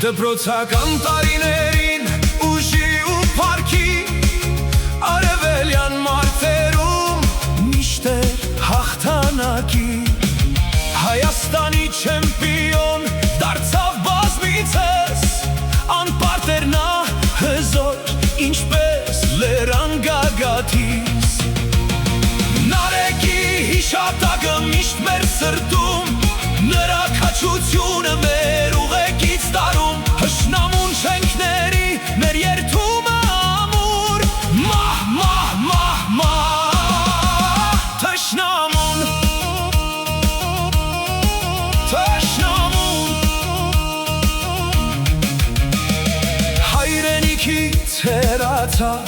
Դպրոցական տարիներին ուժի ու փառքի արևելյան մարդերում միշտ էր հաղթանակի Հայաստանի չեմպիոն դարձավ բազմիցս անպարտ էր նա հզոր ինչպես լեռան գագաթից Նարեկի հիշատակը միշտ մեր սրտում նրա քաջությունը մեր ուղեկից տարում Հշնամուն շենքների մեր երդումը ամուր Մահ, մահ, մահ, մահ Թշնամուն Թշնամուն Հայրենիքից հեռացավ